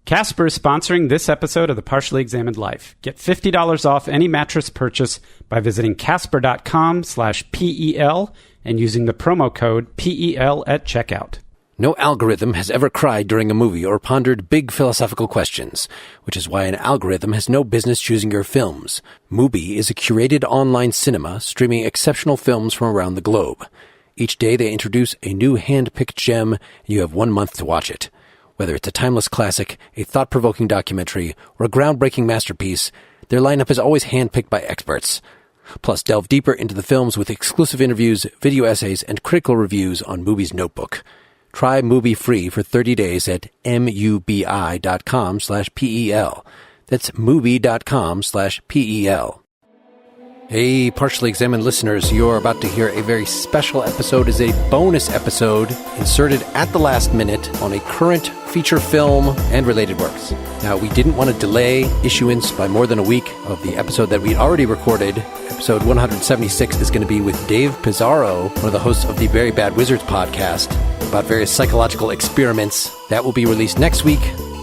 Casper is sponsoring this episode of The Partially Examined Life. Get $50 off any mattress purchase by visiting casper.com/PEL and using the promo code PEL at checkout. No algorithm has ever cried during a movie or pondered big philosophical questions, which is why an algorithm has no business choosing your films. Mubi is a curated online cinema streaming exceptional films from around the globe. Each day they introduce a new hand-picked gem, and you have 1 month to watch it. Whether it's a timeless classic, a thought-provoking documentary, or a groundbreaking masterpiece, their lineup is always hand-picked by experts. Plus, delve deeper into the films with exclusive interviews, video essays, and critical reviews on Mubi's Notebook. Try Mubi free for 30 days at mubi.com/PEL. That's mubi.com/PEL. Hey, Partially Examined listeners, you're about to hear a very special episode. It's a bonus episode inserted at the last minute on a current feature film and related works. Now, we didn't want to delay issuance by more than a week of the episode that we'd already recorded. Episode 176 is going to be with Dave Pizarro, one of the hosts of the Very Bad Wizards podcast, about various psychological experiments. That will be released next week.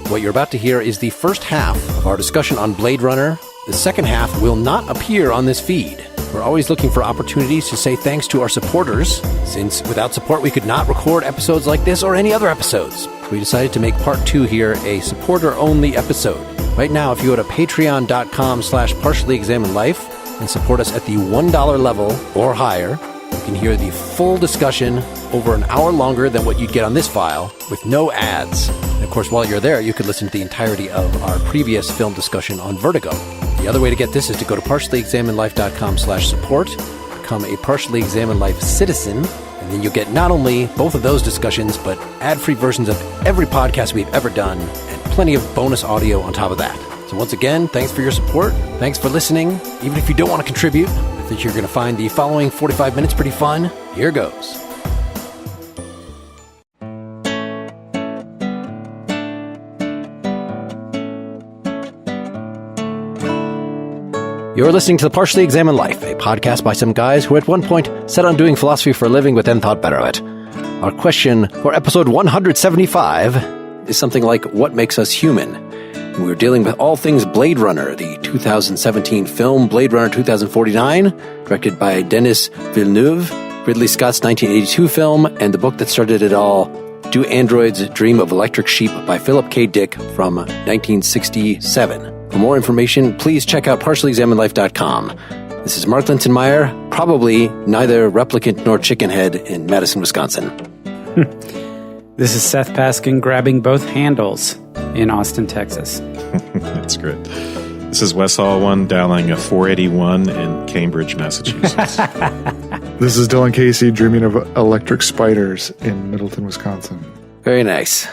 What you're about to hear is the first half of our discussion on Blade Runner. The second half will not appear on this feed. We're always looking for opportunities to say thanks to our supporters, since without support we could not record episodes like this or any other episodes. We decided to make part 2 here a supporter-only episode. Right now, if you go to patreon.com/partiallyexaminedlife and support us at the $1 level or higher, you can hear the full discussion over an hour longer than what you'd get on this file, with no ads. And of course, while you're there, you could listen to the entirety of our previous film discussion on Vertigo. The other way to get this is to go to partiallyexaminedlife.com/support, become a Partially Examined Life citizen, and then you'll get not only both of those discussions, but ad-free versions of every podcast we've ever done, and plenty of bonus audio on top of that. So once again, thanks for your support. Thanks for listening. Even if you don't want to contribute, I think you're going to find the following 45 minutes pretty fun. Here goes. You're listening to The Partially Examined Life, a podcast by some guys who at one point set on doing philosophy for a living but then thought better of it. Our question for episode 175 is something like, what makes us human? And we're dealing with all things Blade Runner, the 2017 film Blade Runner 2049, directed by Denis Villeneuve, Ridley Scott's 1982 film, and the book that started it all, Do Androids Dream of Electric Sheep by Philip K. Dick from 1967. For more information, please check out partiallyexaminedlife.com. This is Mark Lintonmeyer, probably neither replicant nor chickenhead in Madison, Wisconsin. This is Seth Paskin grabbing both handles in Austin, Texas. That's great. This is Wes Alwan dialing a 481 in Cambridge, Massachusetts. This is Dylan Casey dreaming of electric spiders in Middleton, Wisconsin. Very nice.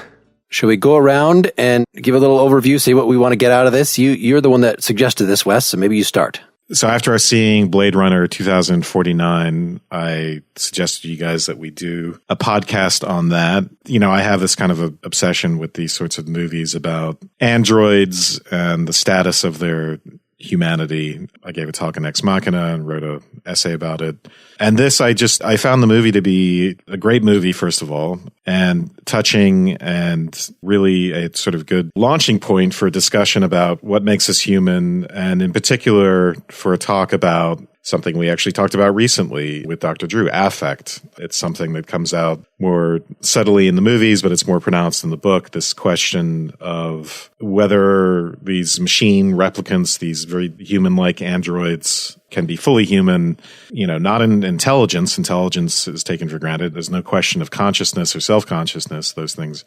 Should we go around and give a little overview, see what we want to get out of this? You're the one that suggested this, Wes, so maybe you start. So after seeing Blade Runner 2049, I suggested to you guys that we do a podcast on that. You know, I have this kind of a obsession with these sorts of movies about androids and the status of their humanity. I gave a talk in Ex Machina and wrote an essay about it. And this, I found the movie to be a great movie, first of all, and touching and really a sort of good launching point for a discussion about what makes us human, and in particular for a talk about something we actually talked about recently with Dr. Drew, affect. It's something that comes out more subtly in the movies, but it's more pronounced in the book. This question of whether these machine replicants, these very human-like androids, can be fully human, you know, not in intelligence. Intelligence is taken for granted. There's no question of consciousness or self-consciousness. Those things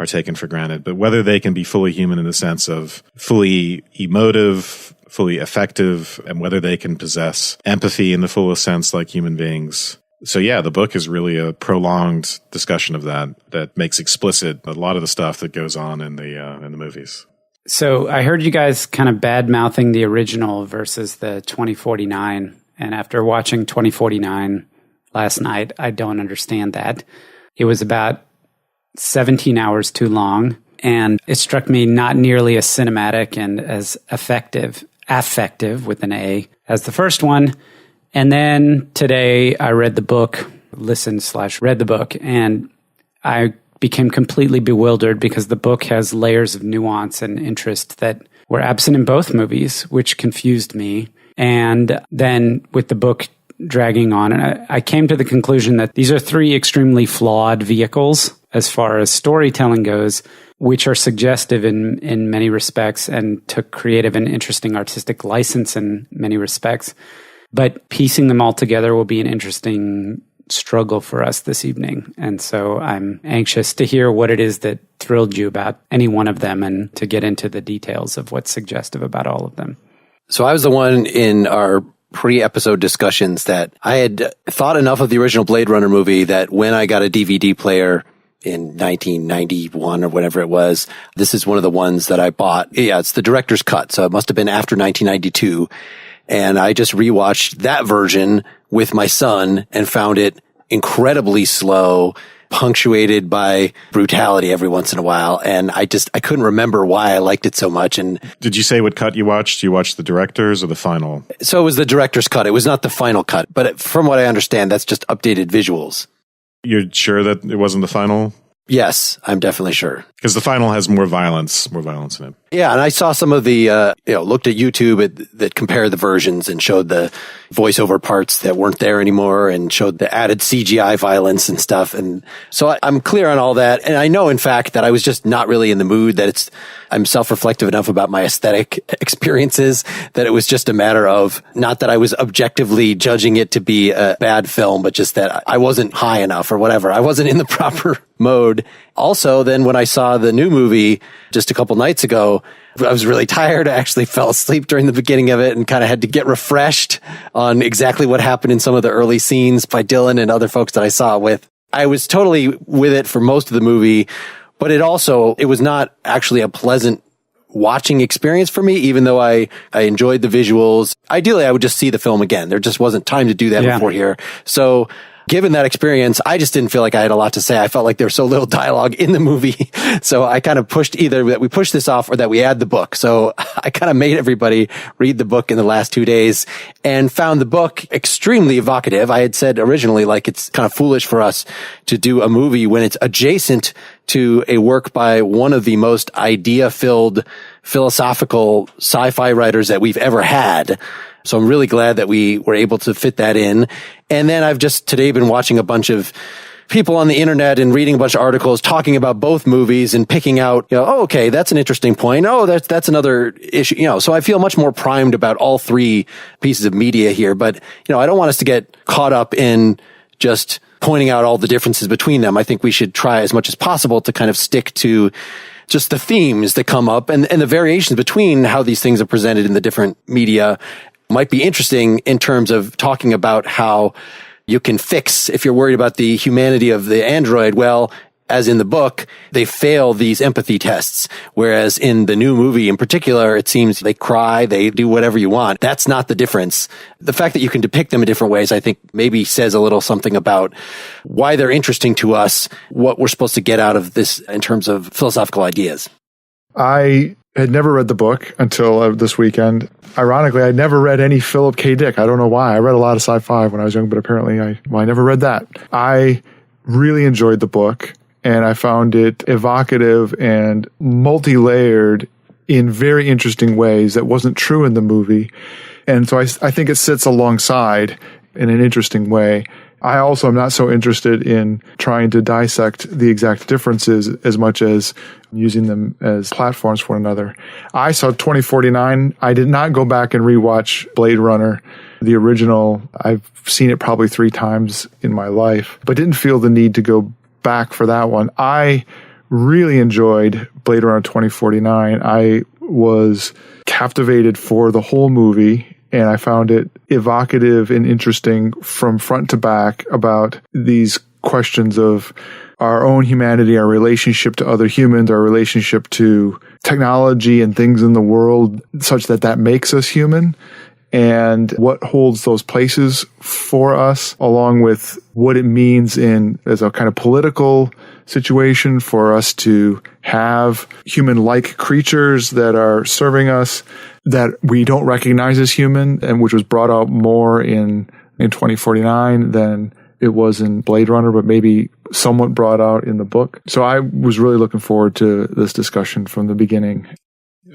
are taken for granted. But whether they can be fully human in the sense of fully emotive, fully affective, and whether they can possess empathy in the fullest sense like human beings. So yeah, the book is really a prolonged discussion of that makes explicit a lot of the stuff that goes on in the movies. So I heard you guys kind of bad-mouthing the original versus the 2049. And after watching 2049 last night, I don't understand that. It was about 17 hours too long. And it struck me not nearly as cinematic and as affective with an A as the first one. And then today I read the book, read the book, and I became completely bewildered because the book has layers of nuance and interest that were absent in both movies, which confused me. And then with the book dragging on, and I came to the conclusion that these are three extremely flawed vehicles as far as storytelling goes, which are suggestive in many respects and took creative and interesting artistic license in many respects. But piecing them all together will be an interesting struggle for us this evening. And so I'm anxious to hear what it is that thrilled you about any one of them and to get into the details of what's suggestive about all of them. So I was the one in our pre-episode discussions that I had thought enough of the original Blade Runner movie that when I got a DVD player in 1991 or whatever it was, this is one of the ones that I bought. Yeah, it's the director's cut. So it must have been after 1992. And I just rewatched that version with my son and found it incredibly slow, punctuated by brutality every once in a while. And I couldn't remember why I liked it so much. And did you say what cut you watched? You watched the director's or the final? So it was the director's cut. It was not the final cut. But from what I understand, that's just updated visuals. You're sure that it wasn't the final? Yes, I'm definitely sure. Because the final has more violence in it. Yeah, and I saw some of the, looked at YouTube that compared the versions and showed the voiceover parts that weren't there anymore and showed the added CGI violence and stuff. And so I'm clear on all that. And I know, in fact, that I was just not really in the mood, that I'm self-reflective enough about my aesthetic experiences that it was just a matter of, not that I was objectively judging it to be a bad film, but just that I wasn't high enough or whatever. I wasn't in the proper mode. Also, then when I saw the new movie just a couple nights ago, I was really tired. I actually fell asleep during the beginning of it and kind of had to get refreshed on exactly what happened in some of the early scenes by Dylan and other folks that I saw it with. I was totally with it for most of the movie, but it was not actually a pleasant watching experience for me, even though I enjoyed the visuals. Ideally, I would just see the film again. There just wasn't time to do that before here. So given that experience, I just didn't feel like I had a lot to say. I felt like there was so little dialogue in the movie. So I kind of pushed either that we push this off or that we add the book. So I kind of made everybody read the book in the last 2 days and found the book extremely evocative. I had said originally, like, it's kind of foolish for us to do a movie when it's adjacent to a work by one of the most idea-filled philosophical sci-fi writers that we've ever had. So I'm really glad that we were able to fit that in. And then I've just today been watching a bunch of people on the internet and reading a bunch of articles talking about both movies and picking out, okay, that's an interesting point. Oh, that's another issue, so I feel much more primed about all three pieces of media here. But, I don't want us to get caught up in just pointing out all the differences between them. I think we should try as much as possible to kind of stick to just the themes that come up and the variations between how these things are presented in the different media. Might be interesting in terms of talking about how you can fix, if you're worried about the humanity of the android, well, as in the book, they fail these empathy tests. Whereas in the new movie in particular, it seems they cry, they do whatever you want. That's not the difference. The fact that you can depict them in different ways, I think maybe says a little something about why they're interesting to us, what we're supposed to get out of this in terms of philosophical ideas. I had never read the book until this weekend. Ironically, I never read any Philip K. Dick. I don't know why. I read a lot of sci-fi when I was young, but apparently I never read that. I really enjoyed the book, and I found it evocative and multi-layered in very interesting ways that wasn't true in the movie. And so I think it sits alongside in an interesting way. I also am not so interested in trying to dissect the exact differences as much as using them as platforms for one another. I saw 2049. I did not go back and rewatch Blade Runner, the original. I've seen it probably 3 times in my life, but didn't feel the need to go back for that one. I really enjoyed Blade Runner 2049. I was captivated for the whole movie. And I found it evocative and interesting from front to back about these questions of our own humanity, our relationship to other humans, our relationship to technology and things in the world such that makes us human, and what holds those places for us, along with what it means as a kind of political situation for us to have human-like creatures that are serving us that we don't recognize as human, and which was brought out more in 2049 than it was in Blade Runner, but maybe somewhat brought out in the book. So I was really looking forward to this discussion from the beginning.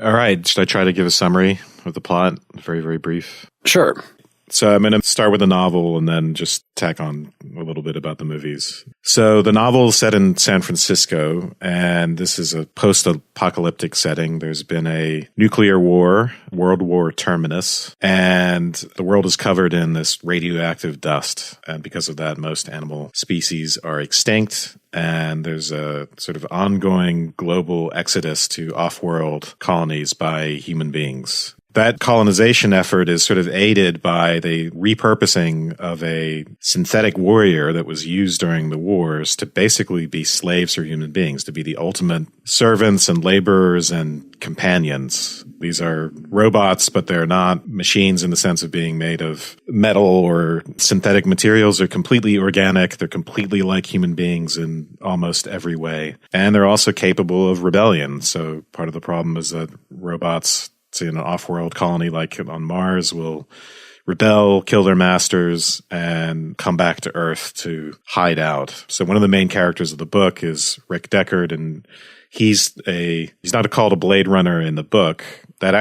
All right. Should I try to give a summary of the plot? Very, very brief. Sure. So I'm going to start with the novel and then just tack on a little bit about the movies. So the novel is set in San Francisco, and this is a post-apocalyptic setting. There's been a nuclear war, World War Terminus, and the world is covered in this radioactive dust. And because of that, most animal species are extinct. And there's a sort of ongoing global exodus to off-world colonies by human beings. That colonization effort is sort of aided by the repurposing of a synthetic warrior that was used during the wars to basically be slaves for human beings, to be the ultimate servants and laborers and companions. These are robots, but they're not machines in the sense of being made of metal or synthetic materials. They're completely organic. They're completely like human beings in almost every way. And they're also capable of rebellion. So part of the problem is that robots in an off-world colony like on Mars will rebel, kill their masters, and come back to Earth to hide out. So one of the main characters of the book is Rick Deckard, and he's not called a Blade Runner in the book. That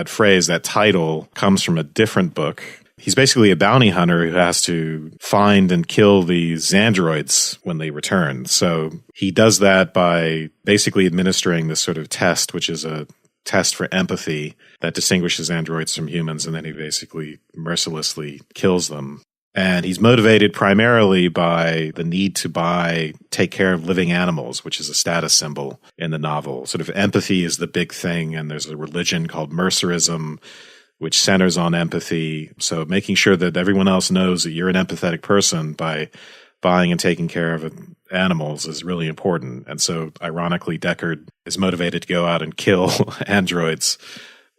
phrase, that title comes from a different book. He's basically a bounty hunter who has to find and kill these androids when they return. So he does that by basically administering this sort of test, which is a test for empathy that distinguishes androids from humans, and then he basically mercilessly kills them. And he's motivated primarily by the need to take care of living animals, which is a status symbol in the novel. Sort of empathy is the big thing, and there's a religion called mercerism, which centers on empathy. So making sure that everyone else knows that you're an empathetic person by buying and taking care of animals is really important. And so, ironically, Deckard is motivated to go out and kill androids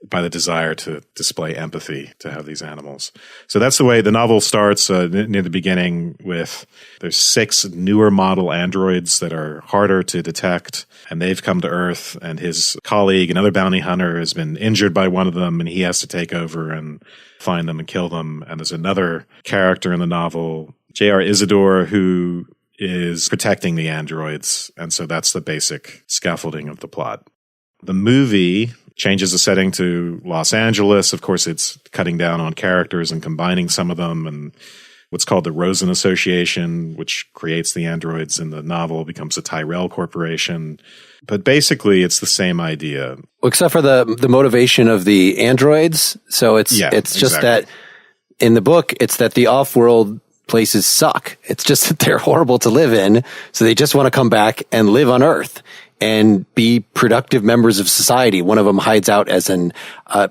by the desire to display empathy to have these animals. So that's the way the novel starts near the beginning with there's 6 newer model androids that are harder to detect, and they've come to Earth, and his colleague, another bounty hunter, has been injured by one of them, and he has to take over and find them and kill them. And there's another character in the novel, J.R. Isidore, who is protecting the androids. And so that's the basic scaffolding of the plot. The movie changes the setting to Los Angeles. Of course, it's cutting down on characters and combining some of them. And what's called the Rosen Association, which creates the androids in the novel, becomes a Tyrell Corporation. But basically, it's the same idea. Well, except for the motivation of the androids. So it's just that in the book, it's that the off-world places suck. It's just that they're horrible to live in. So they just want to come back and live on Earth and be productive members of society. One of them hides out as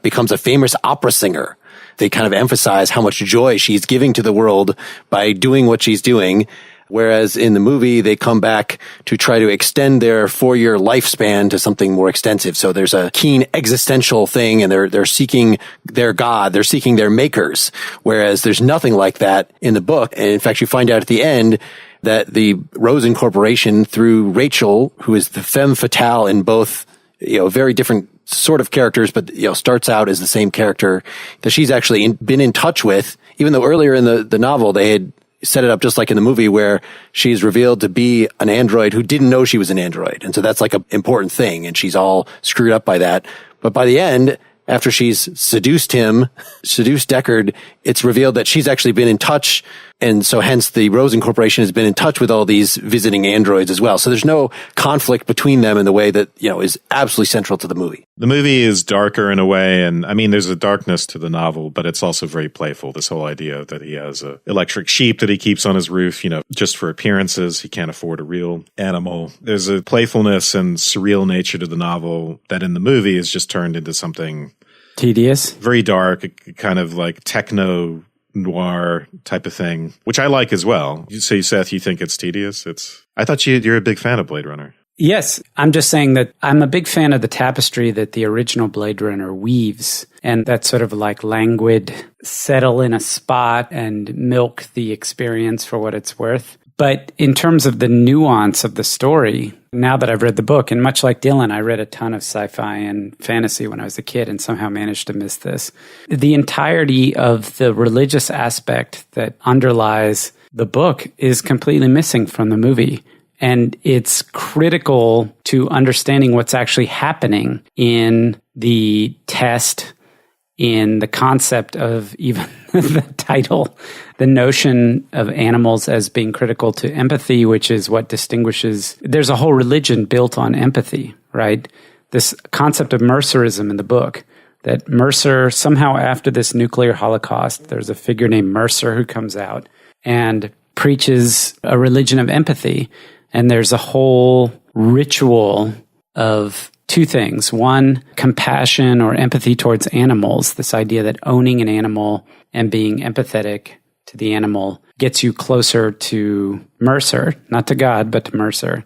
becomes a famous opera singer. They kind of emphasize how much joy she's giving to the world by doing what she's doing. Whereas in the movie, they come back to try to extend their 4-year lifespan to something more extensive. So there's a keen existential thing, and they're seeking their God, they're seeking their makers. Whereas there's nothing like that in the book. And in fact, you find out at the end that the Rosen Corporation, through Rachel, who is the femme fatale in both, very different sort of characters, but, starts out as the same character, that she's actually been in touch with, even though earlier in the novel they had set it up just like in the movie where she's revealed to be an android who didn't know she was an android. And so that's like an important thing, and she's all screwed up by that. But by the end, after she's seduced Deckard, it's revealed that she's actually been in touch. And so hence the Rosen Corporation has been in touch with all these visiting androids as well. So there's no conflict between them in the way that, is absolutely central to the movie. The movie is darker in a way. And I mean, there's a darkness to the novel, but it's also very playful. This whole idea that he has an electric sheep that he keeps on his roof, just for appearances. He can't afford a real animal. There's a playfulness and surreal nature to the novel that in the movie is just turned into something tedious, very dark, kind of like techno noir type of thing, which I like as well. So, Seth, you think it's tedious? I thought you're a big fan of Blade Runner. Yes, I'm just saying that I'm a big fan of the tapestry that the original Blade Runner weaves, and that sort of like languid, settle in a spot and milk the experience for what it's worth. But in terms of the nuance of the story, now that I've read the book, and much like Dylan, I read a ton of sci-fi and fantasy when I was a kid and somehow managed to miss this. The entirety of the religious aspect that underlies the book is completely missing from the movie. And it's critical to understanding what's actually happening in the test, in the concept of even the title, the notion of animals as being critical to empathy, which is what distinguishes. There's a whole religion built on empathy, right? This concept of Mercerism in the book, that Mercer, somehow after this nuclear holocaust, there's a figure named Mercer who comes out and preaches a religion of empathy. And there's a whole ritual of two things. One, compassion or empathy towards animals, this idea that owning an animal and being empathetic to the animal gets you closer to Mercer, not to God, but to Mercer.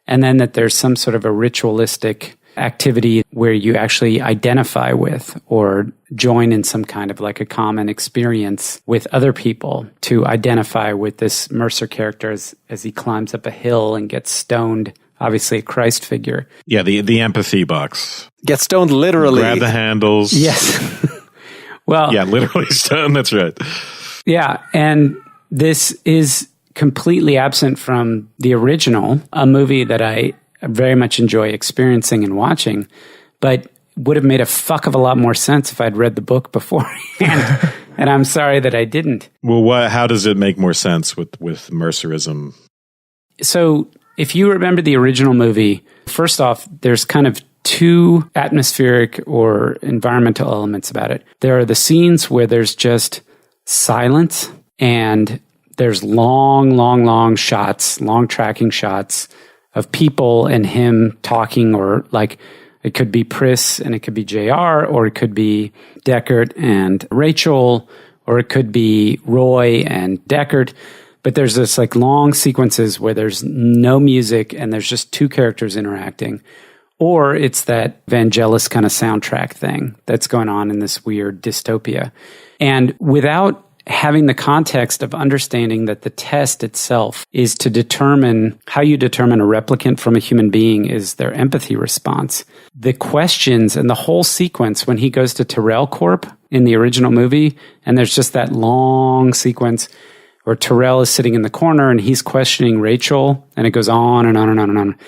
And then that there's some sort of a ritualistic activity where you actually identify with or join in some kind of like a common experience with other people to identify with this Mercer character as he climbs up a hill and gets stoned. Obviously a Christ figure. Yeah, the empathy box. Get stoned literally. Grab the handles. Yes. Well, yeah, literally stoned. That's right. Yeah. And this is completely absent from the original, a movie that I very much enjoy experiencing and watching, but would have made a fuck of a lot more sense if I'd read the book beforehand. And I'm sorry that I didn't. Well, how does it make more sense with Mercerism? So if you remember the original movie, first off, there's kind of two atmospheric or environmental elements about it. There are the scenes where there's just silence and there's long shots, long tracking shots of people and him talking, or like it could be Pris and it could be JR, or it could be Deckard and Rachel, or it could be Roy and Deckard. But there's this like long sequences where there's no music and there's just two characters interacting. Or it's that Vangelis kind of soundtrack thing that's going on in this weird dystopia. And without having the context of understanding that the test itself is to determine how you determine a replicant from a human being is their empathy response. The questions and the whole sequence when he goes to Tyrell Corp in the original movie, and there's just that long sequence where Tyrell is sitting in the corner and he's questioning Rachel, and it goes on and on and on and on.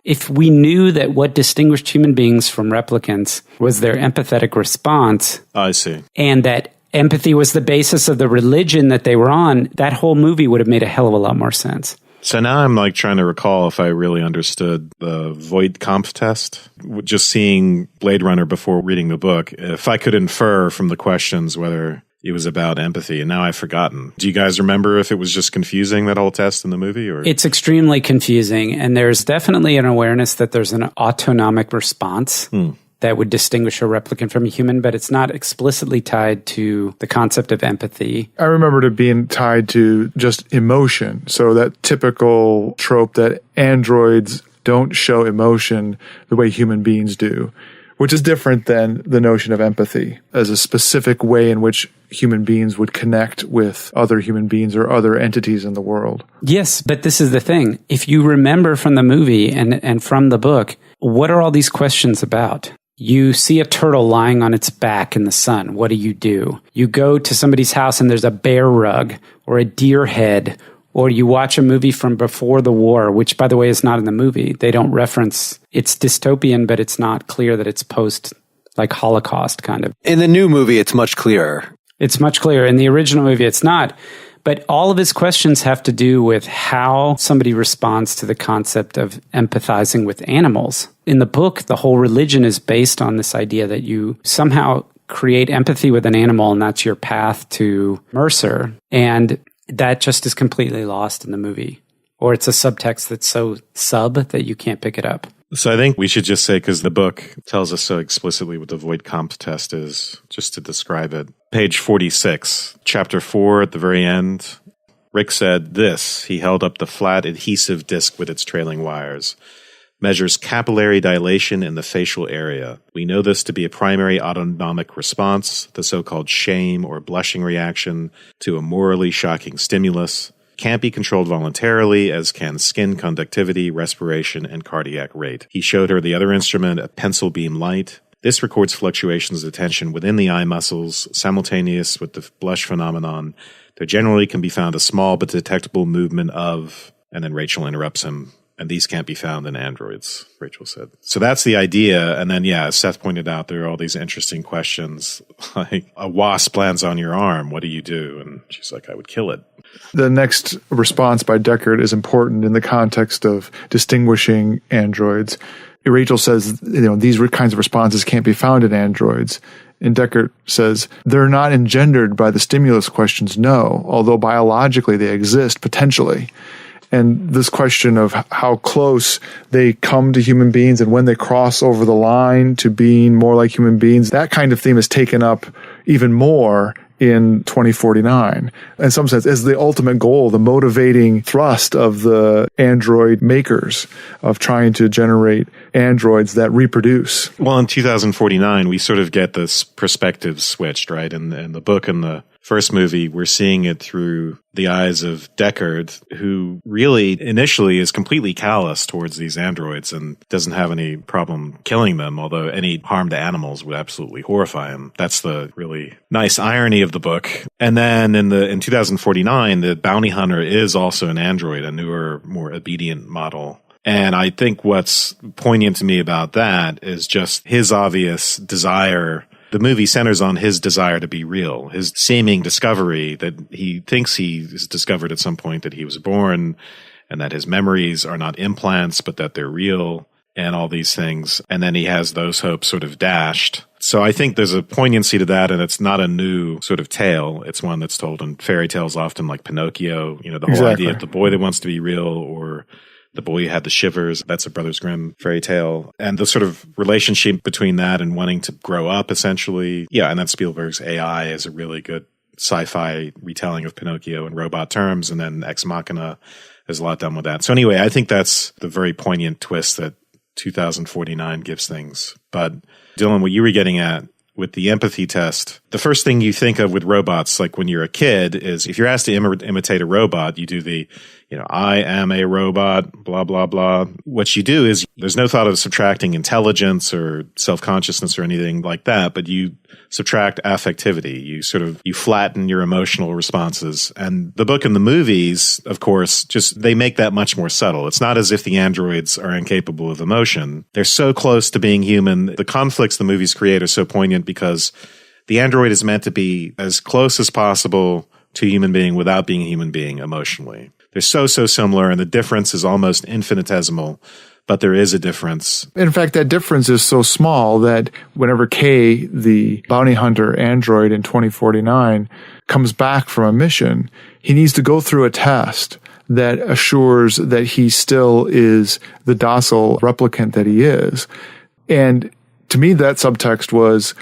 If we knew that what distinguished human beings from replicants was their empathetic response, I see, and that empathy was the basis of the religion that they were on, that whole movie would have made a hell of a lot more sense. So now I'm like trying to recall if I really understood the voight-kampff test. Just seeing Blade Runner before reading the book, if I could infer from the questions whether it was about empathy, and now I've forgotten. Do you guys remember if it was just confusing, that whole test in the movie? Or it's extremely confusing, and there's definitely an awareness that there's an autonomic response that would distinguish a replicant from a human, but it's not explicitly tied to the concept of empathy. I remember it being tied to just emotion. So that typical trope that androids don't show emotion the way human beings do, which is different than the notion of empathy as a specific way in which human beings would connect with other human beings or other entities in the world. Yes, but this is the thing. If you remember from the movie and from the book, what are all these questions about? You see a turtle lying on its back in the sun. What do? You go to somebody's house and there's a bear rug or a deer head, or you watch a movie from before the war, which, by the way, is not in the movie. They don't reference, it's dystopian, but it's not clear that it's post, like Holocaust kind of. In the new movie, it's much clearer. It's much clearer. In the original movie, it's not. But all of his questions have to do with how somebody responds to the concept of empathizing with animals. In the book, the whole religion is based on this idea that you somehow create empathy with an animal, and that's your path to Mercer. And that just is completely lost in the movie. Or it's a subtext that's so sub that you can't pick it up. So I think we should just say, because the book tells us so explicitly what the voight-kampff test is, just to describe it. Page 46, chapter 4 at the very end. Rick said this. He held up the flat adhesive disc with its trailing wires. Measures capillary dilation in the facial area. We know this to be a primary autonomic response, the so-called shame or blushing reaction to a morally shocking stimulus. Can't be controlled voluntarily, as can skin conductivity, respiration, and cardiac rate. He showed her the other instrument, a pencil beam light. This records fluctuations of attention within the eye muscles, simultaneous with the blush phenomenon. There generally can be found a small but detectable movement of, and then Rachel interrupts him, and these can't be found in androids, Rachel said. So that's the idea. And then, as Seth pointed out, there are all these interesting questions, like a wasp lands on your arm. What do you do? And she's like, I would kill it. The next response by Deckard is important in the context of distinguishing androids. Rachel says, these kinds of responses can't be found in androids. And Deckard says, they're not engendered by the stimulus questions, no, although biologically they exist potentially. And this question of how close they come to human beings and when they cross over the line to being more like human beings, that kind of theme is taken up even more in 2049. In some sense, as the ultimate goal, the motivating thrust of the android makers of trying to generate androids that reproduce. Well, in 2049, we sort of get this perspective switched, right? In the book and the first movie, we're seeing it through the eyes of Deckard, who really initially is completely callous towards these androids and doesn't have any problem killing them, although any harm to animals would absolutely horrify him. That's the really nice irony of the book. And then in 2049, the bounty hunter is also an android, a newer, more obedient model. And I think what's poignant to me about that is just his obvious desire. The movie centers on his desire to be real, his seeming discovery that he thinks he has discovered at some point that he was born and that his memories are not implants, but that they're real and all these things. And then he has those hopes sort of dashed. So I think there's a poignancy to that, and it's not a new sort of tale. It's one that's told in fairy tales often, like Pinocchio, the whole idea of the boy that wants to be real, or The Boy Who Had the Shivers. That's a Brothers Grimm fairy tale. And the sort of relationship between that and wanting to grow up, essentially. Yeah, and then Spielberg's AI is a really good sci-fi retelling of Pinocchio in robot terms. And then Ex Machina, there's a lot done with that. So anyway, I think that's the very poignant twist that 2049 gives things. But Dylan, what you were getting at with the empathy test, the first thing you think of with robots, like when you're a kid, is if you're asked to imitate a robot, you do the, I am a robot, blah, blah, blah. What you do is there's no thought of subtracting intelligence or self-consciousness or anything like that, but you subtract affectivity. You flatten your emotional responses. And the book and the movies, of course, they make that much more subtle. It's not as if the androids are incapable of emotion. They're so close to being human. The conflicts the movies create are so poignant because the android is meant to be as close as possible to a human being without being a human being emotionally. They're so similar, and the difference is almost infinitesimal, but there is a difference. In fact, that difference is so small that whenever Kay, the bounty hunter android in 2049, comes back from a mission, he needs to go through a test that assures that he still is the docile replicant that he is. And to me, that subtext was,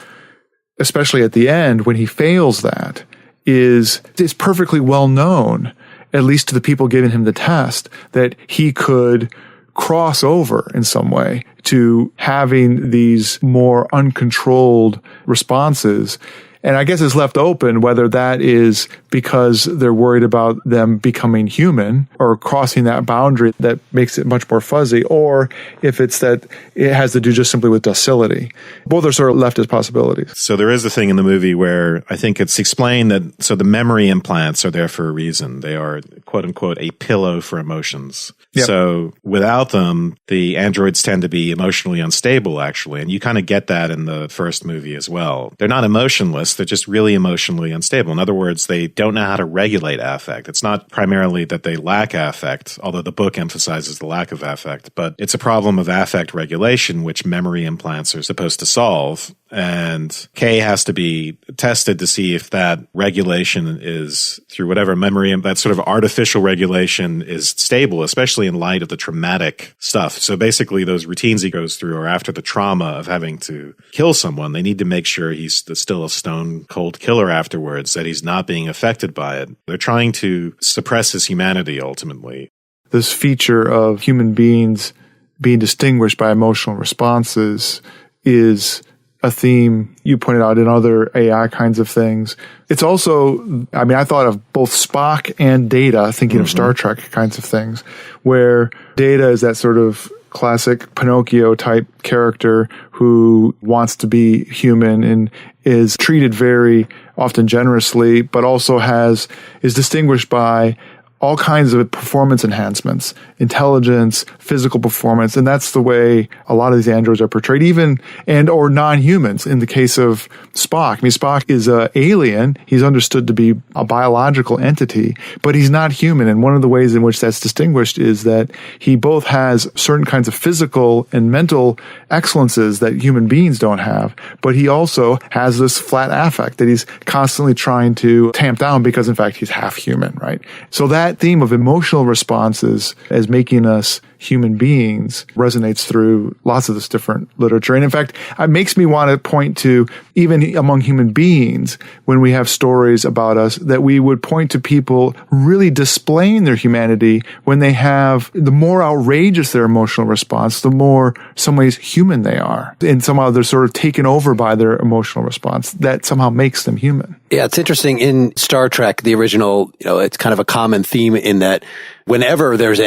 especially at the end, when he fails that, is perfectly well known, at least to the people giving him the test, that he could cross over in some way to having these more uncontrolled responses. And I guess it's left open whether that is because they're worried about them becoming human or crossing that boundary that makes it much more fuzzy, or if it's that it has to do just simply with docility. Both are sort of left as possibilities. So there is a thing in the movie where I think it's explained that, so the memory implants are there for a reason. They are, quote unquote, a pillow for emotions. Yep. So without them, the androids tend to be emotionally unstable, actually. And you kind of get that in the first movie as well. They're not emotionless. They're just really emotionally unstable. In other words, they don't know how to regulate affect. It's not primarily that they lack affect, although the book emphasizes the lack of affect, but it's a problem of affect regulation, which memory implants are supposed to solve. And Kay has to be tested to see if that regulation is, through whatever memory, that sort of artificial regulation is stable, especially in light of the traumatic stuff. So basically those routines he goes through are after the trauma of having to kill someone. They need to make sure he's still a stone cold killer afterwards, that he's not being affected by it. They're trying to suppress his humanity ultimately. This feature of human beings being distinguished by emotional responses is a theme you pointed out in other AI kinds of things. It's also, I thought of both Spock and Data, thinking of Star Trek kinds of things, where Data is that sort of classic Pinocchio type character who wants to be human and is treated very often generously, but also is distinguished by all kinds of performance enhancements, intelligence, physical performance, and that's the way a lot of these androids are portrayed, even or non-humans. In the case of Spock, Spock is an alien. He's understood to be a biological entity, but he's not human. And one of the ways in which that's distinguished is that he both has certain kinds of physical and mental excellences that human beings don't have, but he also has this flat affect that he's constantly trying to tamp down because, in fact, he's half human, right? So that theme of emotional responses as making us human beings resonates through lots of this different literature. And in fact, it makes me want to point to, even among human beings, when we have stories about us, that we would point to people really displaying their humanity when they have, the more outrageous their emotional response, the more, some ways, human they are. And somehow they're sort of taken over by their emotional response. That somehow makes them human. Yeah, it's interesting. In Star Trek, the original, it's kind of a common theme in that whenever there's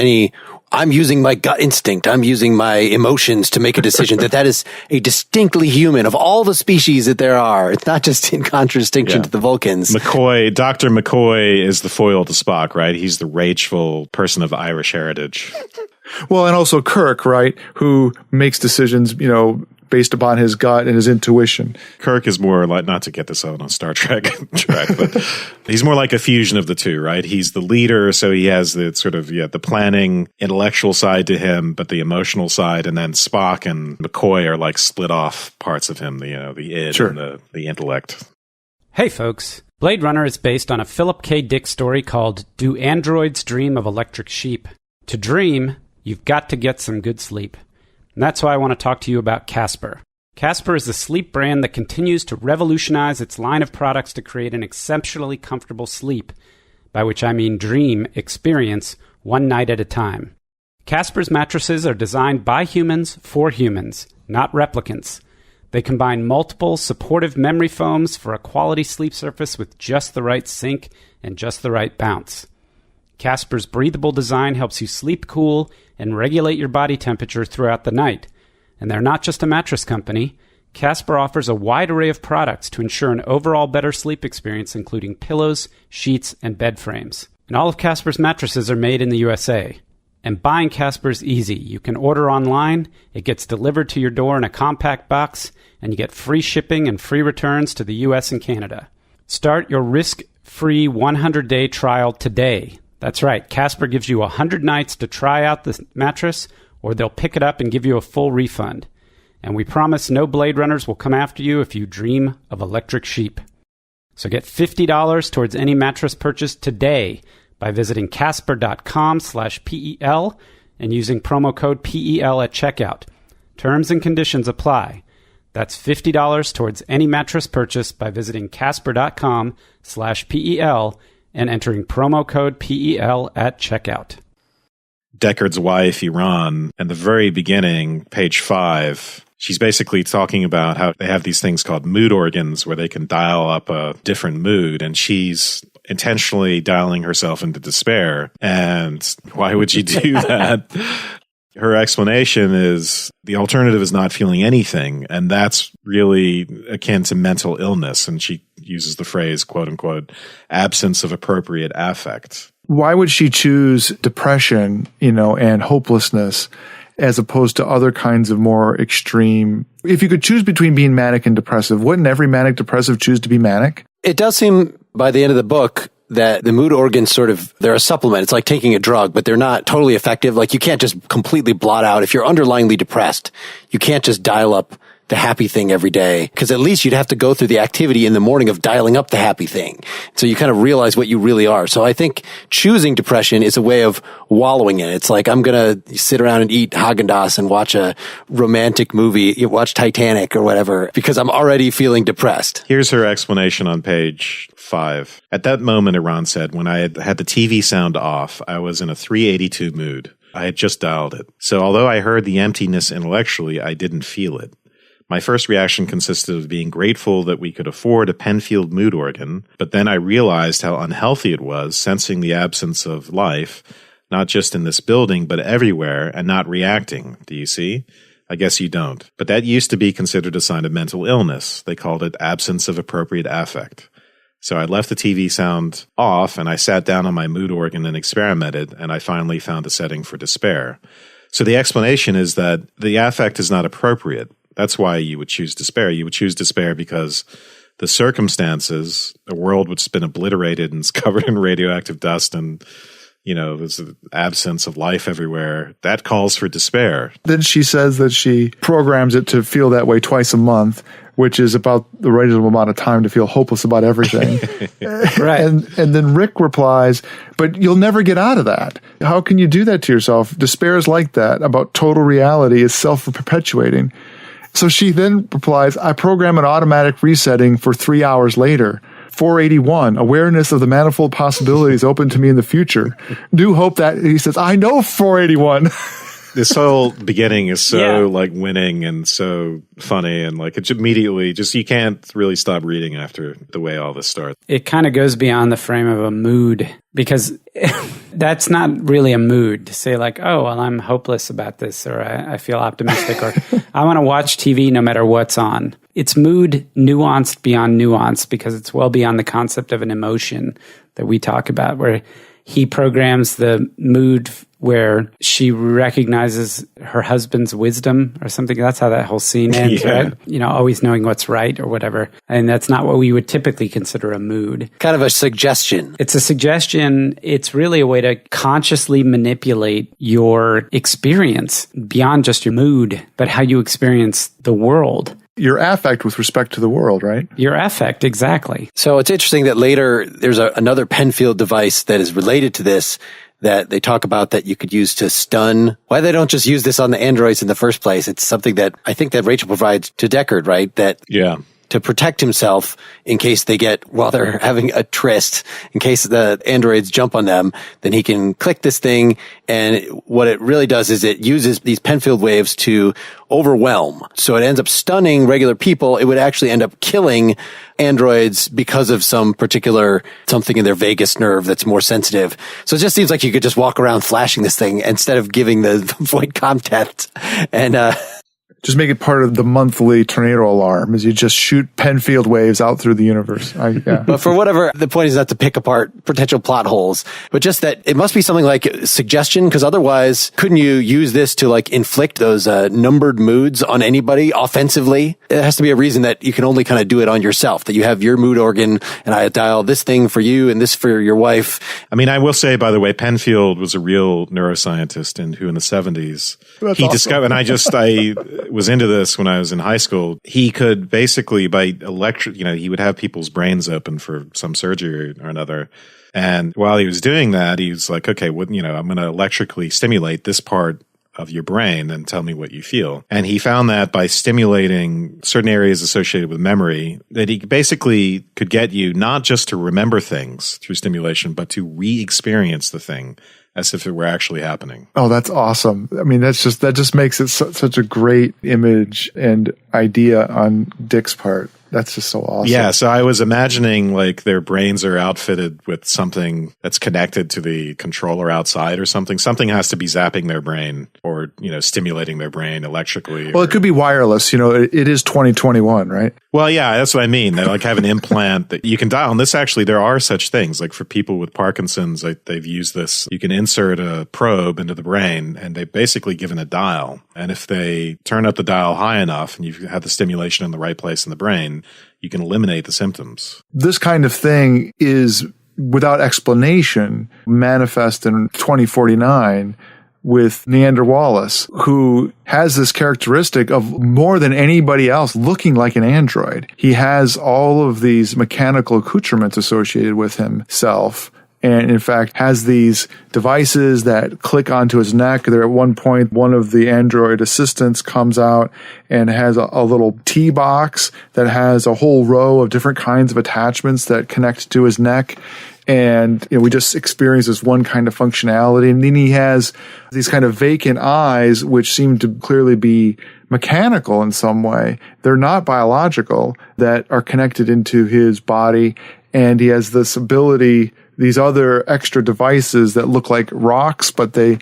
I'm using my gut instinct, I'm using my emotions to make a decision, that is a distinctly human of all the species that there are. It's not just in contradistinction to the Vulcans. Dr. McCoy is the foil to Spock, right? He's the rageful person of Irish heritage. Well, and also Kirk, right, who makes decisions, based upon his gut and his intuition. Kirk is more like, not to get this on a Star Trek track, but he's more like a fusion of the two, right? He's the leader, so he has the sort of, the planning, intellectual side to him, but the emotional side, and then Spock and McCoy are like split off parts of him, the id and the intellect. Hey folks, Blade Runner is based on a Philip K. Dick story called Do Androids Dream of Electric Sheep? To dream, you've got to get some good sleep. And that's why I want to talk to you about Casper. Casper is the sleep brand that continues to revolutionize its line of products to create an exceptionally comfortable sleep, by which I mean dream experience one night at a time. Casper's mattresses are designed by humans for humans, not replicants. They combine multiple supportive memory foams for a quality sleep surface with just the right sink and just the right bounce. Casper's breathable design helps you sleep cool and regulate your body temperature throughout the night. And they're not just a mattress company. Casper offers a wide array of products to ensure an overall better sleep experience, including pillows, sheets, and bed frames. And all of Casper's mattresses are made in the USA. And buying Casper is easy. You can order online, it gets delivered to your door in a compact box, and you get free shipping and free returns to the US and Canada. Start your risk-free 100-day trial today. That's right, Casper gives you 100 nights to try out the mattress, or they'll pick it up and give you a full refund. And we promise no Blade Runners will come after you if you dream of electric sheep. So get $50 towards any mattress purchase today by visiting casper.com/PEL and using promo code PEL at checkout. Terms and conditions apply. That's $50 towards any mattress purchase by visiting casper.com/PEL and entering promo code PEL at checkout. Deckard's wife, Iran, at the very beginning, page 5, she's basically talking about how they have these things called mood organs where they can dial up a different mood, and she's intentionally dialing herself into despair. And why would you do that? Her explanation is the alternative is not feeling anything, and that's really akin to mental illness. And she uses the phrase, quote unquote, absence of appropriate affect. Why would she choose depression, and hopelessness as opposed to other kinds of more extreme? If you could choose between being manic and depressive, wouldn't every manic depressive choose to be manic? It does seem by the end of the book that the mood organs they're a supplement. It's like taking a drug, but they're not totally effective. Like you can't just completely blot out. If you're underlyingly depressed, you can't just dial up the happy thing every day, because at least you'd have to go through the activity in the morning of dialing up the happy thing. So you kind of realize what you really are. So I think choosing depression is a way of wallowing in it. It's like, I'm going to sit around and eat Haagen-Dazs and watch a romantic movie, watch Titanic or whatever, because I'm already feeling depressed. Here's her explanation on page 5. At that moment, Iran said, when I had the TV sound off, I was in a 382 mood. I had just dialed it. So although I heard the emptiness intellectually, I didn't feel it. My first reaction consisted of being grateful that we could afford a Penfield mood organ, but then I realized how unhealthy it was, sensing the absence of life, not just in this building, but everywhere, and not reacting. Do you see? I guess you don't. But that used to be considered a sign of mental illness. They called it absence of appropriate affect. So I left the TV sound off, and I sat down on my mood organ and experimented, and I finally found a setting for despair. So the explanation is that the affect is not appropriate. That's why you would choose despair. You would choose despair because the circumstances, the world which has been obliterated and is covered in radioactive dust, and there's an absence of life everywhere, that calls for despair. Then she says that she programs it to feel that way twice a month, which is about the reasonable amount of time to feel hopeless about everything. Right. And then Rick replies, but you'll never get out of that. How can you do that to yourself? Despair is like that. About total reality is self-perpetuating. So she then replies, I program an automatic resetting for 3 hours later. 481, awareness of the manifold possibilities open to me in the future. Do hope that, he says, I know 481. This whole beginning is so winning and so funny, and it's immediately you can't really stop reading after the way all this starts. It kind of goes beyond the frame of a mood, because that's not really a mood to say oh, well, I'm hopeless about this, or I feel optimistic, or I want to watch TV no matter what's on. It's mood nuanced beyond nuance, because it's well beyond the concept of an emotion that we talk about, where he programs the mood where she recognizes her husband's wisdom or something. That's how that whole scene ends, right? Always knowing what's right or whatever. And that's not what we would typically consider a mood. Kind of a suggestion. It's a suggestion. It's really a way to consciously manipulate your experience beyond just your mood, but how you experience the world. Your affect with respect to the world, right? Your affect, exactly. So it's interesting that later there's another Penfield device that is related to this that they talk about that you could use to stun. Why they don't just use this on the androids in the first place? It's something that I think that Rachel provides to Deckard, right? To protect himself in case they while they're having a tryst, in case the androids jump on them, then he can click this thing. And what it really does is it uses these Penfield waves to overwhelm. So it ends up stunning regular people. It would actually end up killing androids because of something in their vagus nerve that's more sensitive. So it just seems like you could just walk around flashing this thing instead of giving the voight-kampff test. And, just make it part of the monthly tornado alarm, as you just shoot Penfield waves out through the universe. But for whatever, the point is not to pick apart potential plot holes, but just that it must be something like suggestion, because otherwise, couldn't you use this to inflict those numbered moods on anybody offensively? It has to be a reason that you can only kind of do it on yourself, that you have your mood organ and I dial this thing for you and this for your wife. I mean, I will say, by the way, Penfield was a real neuroscientist who in the 70s, he discovered, and I was into this when I was in high school. He could basically, by he would have people's brains open for some surgery or another. And while he was doing that, he was like, okay, I'm going to electrically stimulate this part of your brain and tell me what you feel. And he found that by stimulating certain areas associated with memory, that he basically could get you not just to remember things through stimulation, but to re-experience the thing as if it were actually happening. Oh, that's awesome. I mean, that just makes it such a great image and idea on Dick's part. That's just so awesome. Yeah, so I was imagining their brains are outfitted with something that's connected to the controller outside or something. Something has to be zapping their brain or, stimulating their brain electrically. Well, it could be wireless. It is 2021, right? Well, yeah, that's what I mean. They have an implant that you can dial. And this actually, there are such things. For people with Parkinson's, they've used this. You can insert a probe into the brain and they've basically given a dial. And if they turn up the dial high enough and you have the stimulation in the right place in the brain, you can eliminate the symptoms. This kind of thing is, without explanation, manifest in 2049 with Neander Wallace, who has this characteristic of more than anybody else looking like an android. He has all of these mechanical accoutrements associated with himself, and in fact has these devices that click onto his neck. There at one point, one of the android assistants comes out and has a little tea box that has a whole row of different kinds of attachments that connect to his neck. And we just experience this one kind of functionality. And then he has these kind of vacant eyes, which seem to clearly be mechanical in some way. They're not biological, that are connected into his body. And he has this ability these other extra devices that look like rocks, but they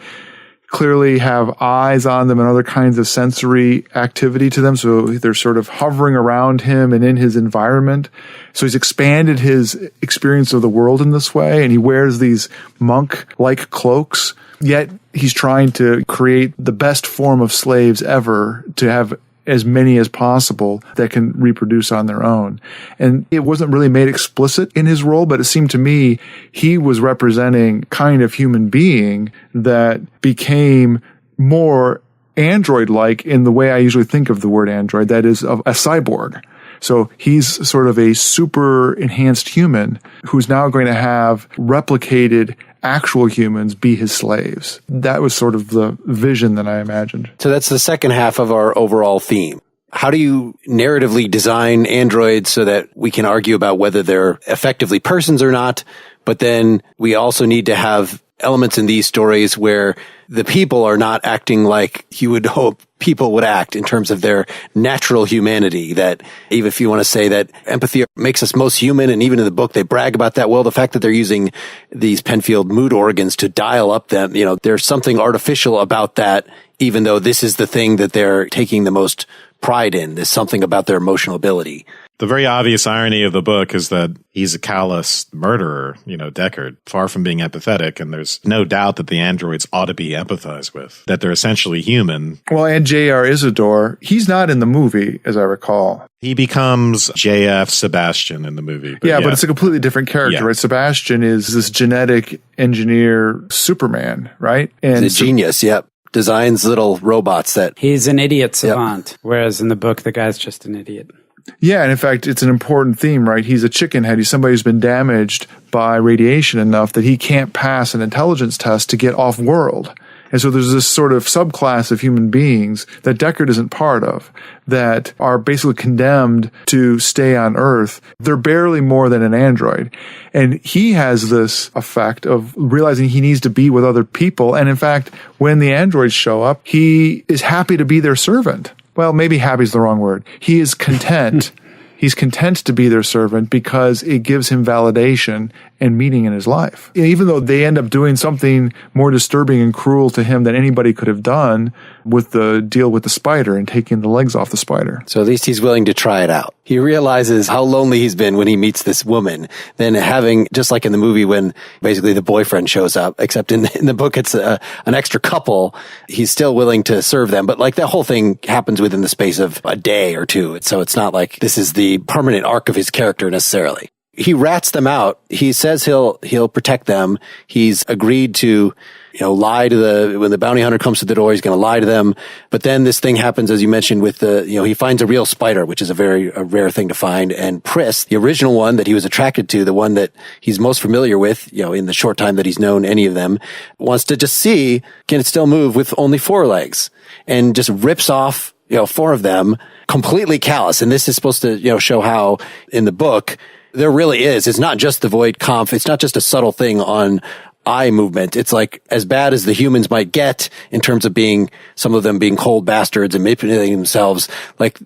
clearly have eyes on them and other kinds of sensory activity to them. So they're sort of hovering around him and in his environment. So he's expanded his experience of the world in this way, and he wears these monk-like cloaks. Yet he's trying to create the best form of slaves ever, to have as many as possible that can reproduce on their own. And it wasn't really made explicit in his role, but it seemed to me he was representing kind of human being that became more android-like in the way I usually think of the word android, that is, of a cyborg. So he's sort of a super enhanced human who's now going to have replicated actual humans be his slaves. That was sort of the vision that I imagined. So that's the second half of our overall theme. How do you narratively design androids so that we can argue about whether they're effectively persons or not? But then we also need to have elements in these stories where the people are not acting like you would hope people would act in terms of their natural humanity. That even if you want to say that empathy makes us most human, and even in the book they brag about that, well, the fact that they're using these Penfield mood organs to dial up them, there's something artificial about that, even though this is the thing that they're taking the most pride in. There's something about their emotional ability. The very obvious irony of the book is that he's a callous murderer, Deckard, far from being empathetic. And there's no doubt that the androids ought to be empathized with, that they're essentially human. Well, and J.R. Isidore, he's not in the movie, as I recall. He becomes J.F. Sebastian in the movie. But it's a completely different character, right? Sebastian is this genetic engineer Superman, right? And he's a genius, yep. Designs little robots that... He's an idiot savant, whereas in the book, the guy's just an idiot. Yeah, and in fact, it's an important theme, right? He's a chicken head. He's somebody who's been damaged by radiation enough that he can't pass an intelligence test to get off-world. And so there's this sort of subclass of human beings that Deckard isn't part of that are basically condemned to stay on Earth. They're barely more than an android. And he has this effect of realizing he needs to be with other people. And in fact, when the androids show up, he is happy to be their servant. Well, maybe happy is the wrong word. He is content. He's content to be their servant because it gives him validation and meaning in his life. Even though they end up doing something more disturbing and cruel to him than anybody could have done with the deal with the spider and taking the legs off the spider. So at least he's willing to try it out. He realizes how lonely he's been when he meets this woman. Then having, just like in the movie when basically the boyfriend shows up, except in the book it's an extra couple, he's still willing to serve them. But like that whole thing happens within the space of a day or two. So it's not like this is the permanent arc of his character necessarily. He rats them out. He says he'll protect them. He's agreed to, lie to when the bounty hunter comes to the door, he's going to lie to them. But then this thing happens, as you mentioned, with he finds a real spider, which is a rare thing to find. And Pris, the original one that he was attracted to, the one that he's most familiar with, in the short time that he's known any of them, wants to just see, can it still move with only 4 legs? And just rips off, 4 of them, completely callous. And this is supposed to, show how in the book, there really is. It's not just the voight-kampff. It's not just a subtle thing on eye movement. It's like as bad as the humans might get in terms of some of them being cold bastards and manipulating themselves. Like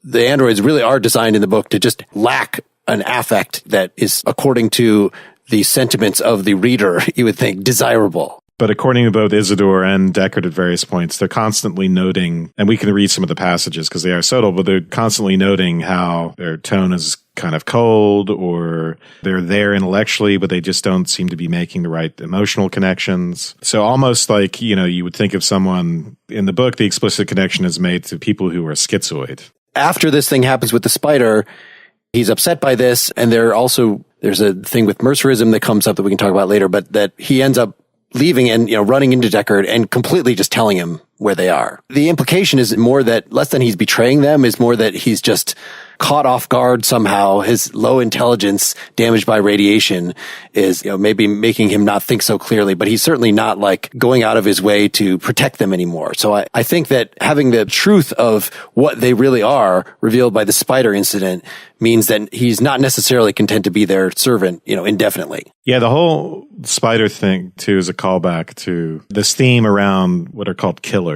the androids really are designed in the book to just lack an affect that is, according to the sentiments of the reader, you would think desirable. But according to both Isidore and Deckard at various points, they're constantly noting, and we can read some of the passages because they are subtle, but they're constantly noting how their tone is kind of cold, or they're there intellectually, but they just don't seem to be making the right emotional connections. So almost like, you would think of someone in the book, the explicit connection is made to people who are schizoid. After this thing happens with the spider, he's upset by this, and there's a thing with mercerism that comes up that we can talk about later, but that he ends up leaving and, running into Deckard and completely just telling him where they are. The implication is more that less than he's betraying them is more that he's just caught off guard somehow. His low intelligence damaged by radiation is, maybe making him not think so clearly, but he's certainly not like going out of his way to protect them anymore. So I think that having the truth of what they really are revealed by the spider incident means that he's not necessarily content to be their servant, indefinitely. Yeah, the whole spider thing too is a callback to this theme around what are called killers.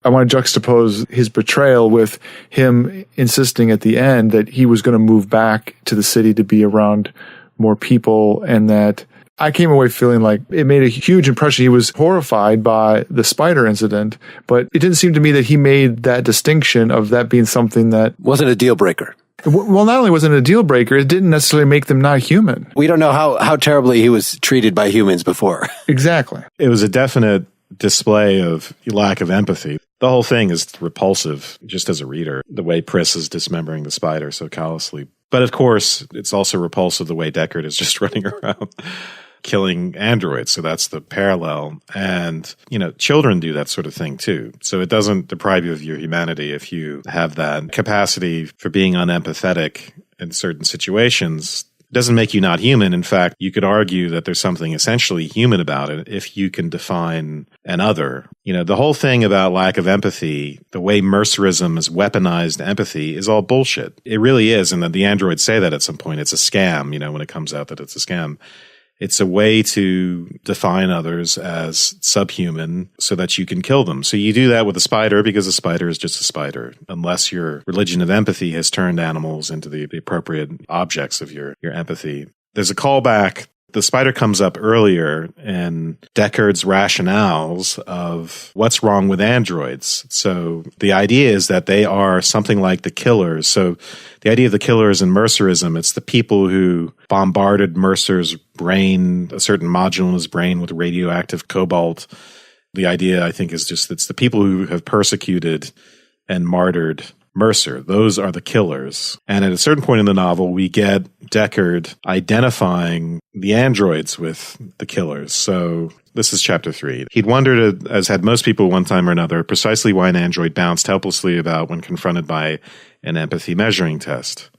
I want to juxtapose his betrayal with him insisting at the end that he was going to move back to the city to be around more people, and that I came away feeling like it made a huge impression. He was horrified by the spider incident, but it didn't seem to me that he made that distinction of that being something that wasn't a deal breaker. Well, not only wasn't it a deal breaker, it didn't necessarily make them not human. We don't know how terribly he was treated by humans before. Exactly. It was a definite display of lack of empathy. The whole thing is repulsive, just as a reader, the way Pris is dismembering the spider so callously. But of course, it's also repulsive the way Deckard is just running around killing androids. So that's the parallel. And, children do that sort of thing too. So it doesn't deprive you of your humanity if you have that capacity for being unempathetic in certain situations. It doesn't make you not human. In fact, you could argue that there's something essentially human about it if you can define an other. The whole thing about lack of empathy, the way Mercerism has weaponized empathy is all bullshit. It really is. And the androids say that at some point. It's a scam, when it comes out that it's a scam. It's a way to define others as subhuman so that you can kill them. So you do that with a spider because a spider is just a spider, unless your religion of empathy has turned animals into the appropriate objects of your empathy. There's a callback. The spider comes up earlier in Deckard's rationales of what's wrong with androids. So the idea is that they are something like the killers. So the idea of the killers in Mercerism, it's the people who bombarded Mercer's brain, a certain module in his brain with radioactive cobalt. The idea, I think, is just it's the people who have persecuted and martyred Mercer. Those are the killers. And at a certain point in the novel, we get Deckard identifying the androids with the killers. So this is chapter 3. He'd wondered, as had most people one time or another, precisely why an android bounced helplessly about when confronted by an empathy measuring test.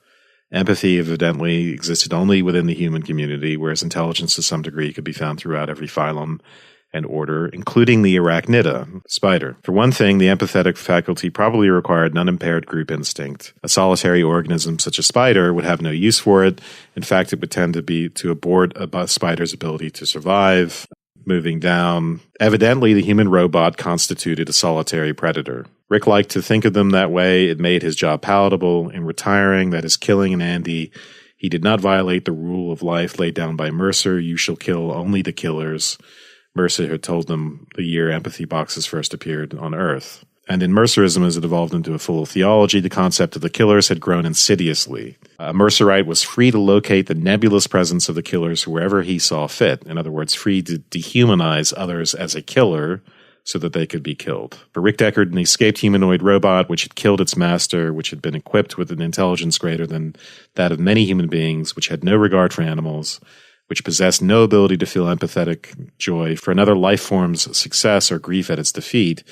Empathy evidently existed only within the human community, whereas intelligence to some degree could be found throughout every phylum and order, including the arachnida, spider. For one thing, the empathetic faculty probably required an unimpaired group instinct. A solitary organism such as spider would have no use for it. In fact, it would tend to abort a spider's ability to survive. Moving down, evidently the human robot constituted a solitary predator. Rick liked to think of them that way. It made his job palatable. In retiring, that is killing an Andy, he did not violate the rule of life laid down by Mercer. You shall kill only the killers. Mercer had told them the year empathy boxes first appeared on Earth. And in Mercerism, as it evolved into a full theology, the concept of the killers had grown insidiously. A Mercerite was free to locate the nebulous presence of the killers wherever he saw fit. In other words, free to dehumanize others as a killer so that they could be killed. For Rick Deckard, an escaped humanoid robot which had killed its master, which had been equipped with an intelligence greater than that of many human beings, which had no regard for animals, which possessed no ability to feel empathetic joy for another life form's success or grief at its defeat,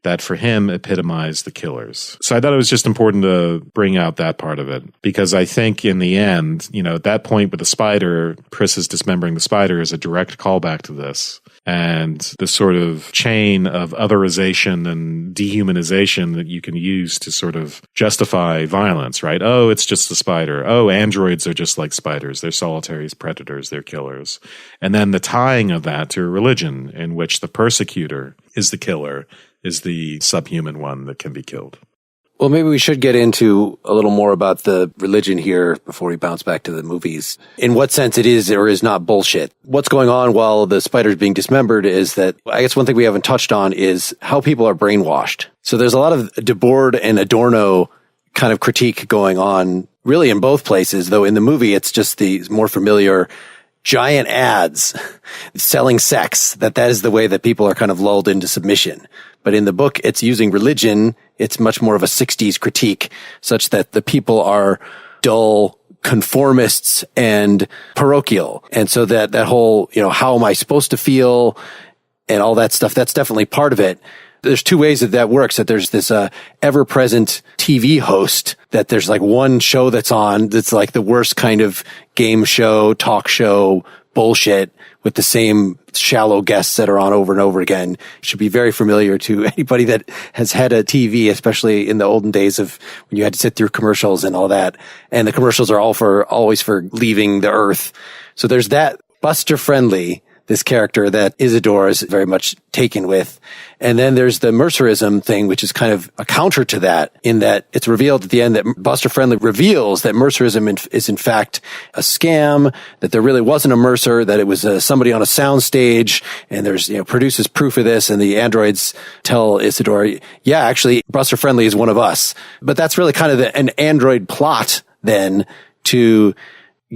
that for him epitomized the killers. So I thought it was just important to bring out that part of it, because I think in the end, at that point with the spider, Pris is dismembering the spider is a direct callback to this. And the sort of chain of otherization and dehumanization that you can use to sort of justify violence, right? Oh, it's just the spider. Oh, androids are just like spiders. They're solitary predators. They're killers. And then the tying of that to a religion in which the persecutor is the killer, is the subhuman one that can be killed. Well, maybe we should get into a little more about the religion here before we bounce back to the movies. In what sense it is or is not bullshit. What's going on while the spider's being dismembered is that, I guess one thing we haven't touched on is how people are brainwashed. So there's a lot of Debord and Adorno kind of critique going on really in both places, though in the movie it's just the more familiar giant ads selling sex, that is the way that people are kind of lulled into submission. But in the book, it's using religion. It's much more of a 60s critique, such that the people are dull conformists and parochial. And so that whole, how am I supposed to feel and all that stuff, that's definitely part of it. There's two ways that works, that there's this ever-present TV host, that there's like one show that's on that's like the worst kind of game show, talk show bullshit with the same shallow guests that are on over and over again. It should be very familiar to anybody that has had a TV, especially in the olden days of when you had to sit through commercials and all that. And the commercials are always for leaving the earth. So there's that. Buster Friendly, this character that Isidore is very much taken with. And then there's the Mercerism thing, which is kind of a counter to that, in that it's revealed at the end that Buster Friendly reveals that Mercerism is in fact a scam, that there really wasn't a Mercer, that it was somebody on a soundstage, and there's, produces proof of this, and the androids tell Isidore, yeah, actually, Buster Friendly is one of us. But that's really kind of an android plot then to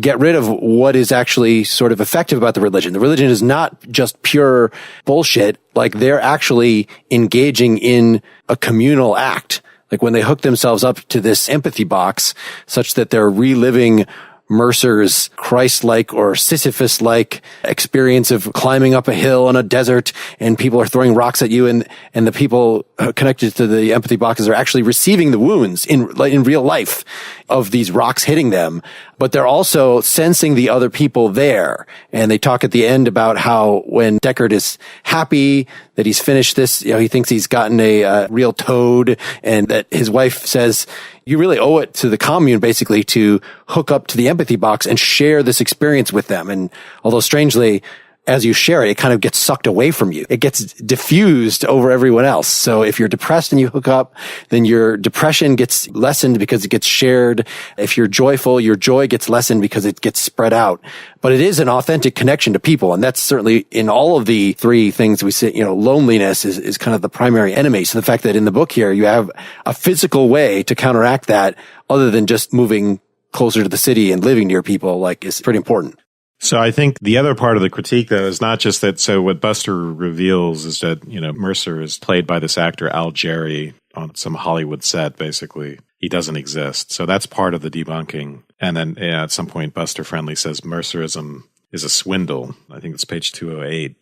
get rid of what is actually sort of effective about the religion. The religion is not just pure bullshit. Like, they're actually engaging in a communal act. Like, when they hook themselves up to this empathy box such that they're reliving Mercer's Christ-like or Sisyphus-like experience of climbing up a hill in a desert, and people are throwing rocks at you, and the people connected to the empathy boxes are actually receiving the wounds in real life of these rocks hitting them. But they're also sensing the other people there. And they talk at the end about how when Deckard is happy that he's finished this, he thinks he's gotten a real toad, and that his wife says, you really owe it to the commune basically to hook up to the empathy box and share this experience with them. And although strangely, as you share it, it kind of gets sucked away from you. It gets diffused over everyone else. So if you're depressed and you hook up, then your depression gets lessened because it gets shared. If you're joyful, your joy gets lessened because it gets spread out. But it is an authentic connection to people. And that's certainly in all of the three things we say, loneliness is kind of the primary enemy. So the fact that in the book here, you have a physical way to counteract that other than just moving closer to the city and living near people, is pretty important. So I think the other part of the critique, though, is not just that. So what Buster reveals is that, Mercer is played by this actor, Al Jerry, on some Hollywood set, basically. He doesn't exist. So that's part of the debunking. And then at some point, Buster Friendly says Mercerism is a swindle. I think it's page 208.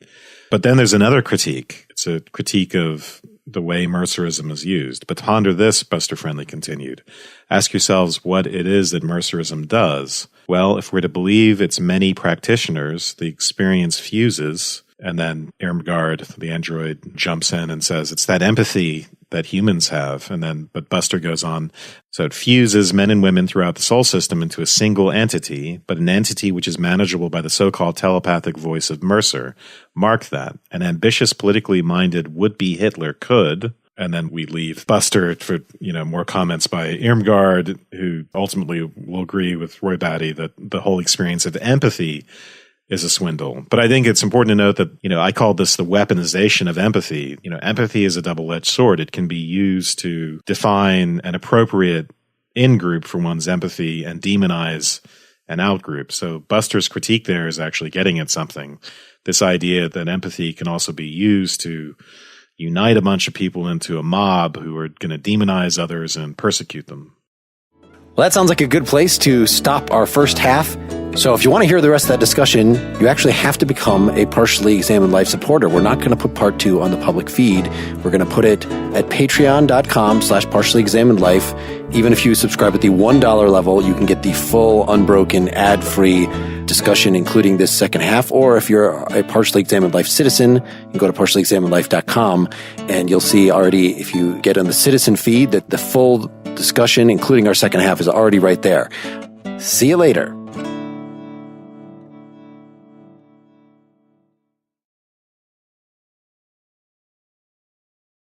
But then there's another critique. It's a critique of the way Mercerism is used. But ponder this, Buster Friendly continued. Ask yourselves what it is that Mercerism does. Well, if we're to believe its many practitioners, the experience fuses, and then Irmgard, the android, jumps in and says, it's that empathy that humans have. But Buster goes on, so it fuses men and women throughout the soul system into a single entity, but an entity which is manageable by the so-called telepathic voice of Mercer. Mark that. An ambitious, politically minded would-be Hitler could. And then we leave Buster for, more comments by Irmgard, who ultimately will agree with Roy Batty that the whole experience of empathy is a swindle. But I think it's important to note that, I call this the weaponization of empathy. Empathy is a double-edged sword. It can be used to define an appropriate in-group for one's empathy and demonize an out-group. So Buster's critique there is actually getting at something. This idea that empathy can also be used to unite a bunch of people into a mob who are going to demonize others and persecute them. Well, that sounds like a good place to stop our first half. So if you want to hear the rest of that discussion, you actually have to become a Partially Examined Life supporter. We're not going to put part 2 on the public feed. We're going to put it at patreon.com/partiallyexaminedlife. Even if you subscribe at the $1 level, you can get the full, unbroken, ad-free discussion, including this second half. Or if you're a Partially Examined Life citizen, you can go to partiallyexaminedlife.com, and you'll see already, if you get on the citizen feed, that the full discussion, including our second half, is already right there. See you later.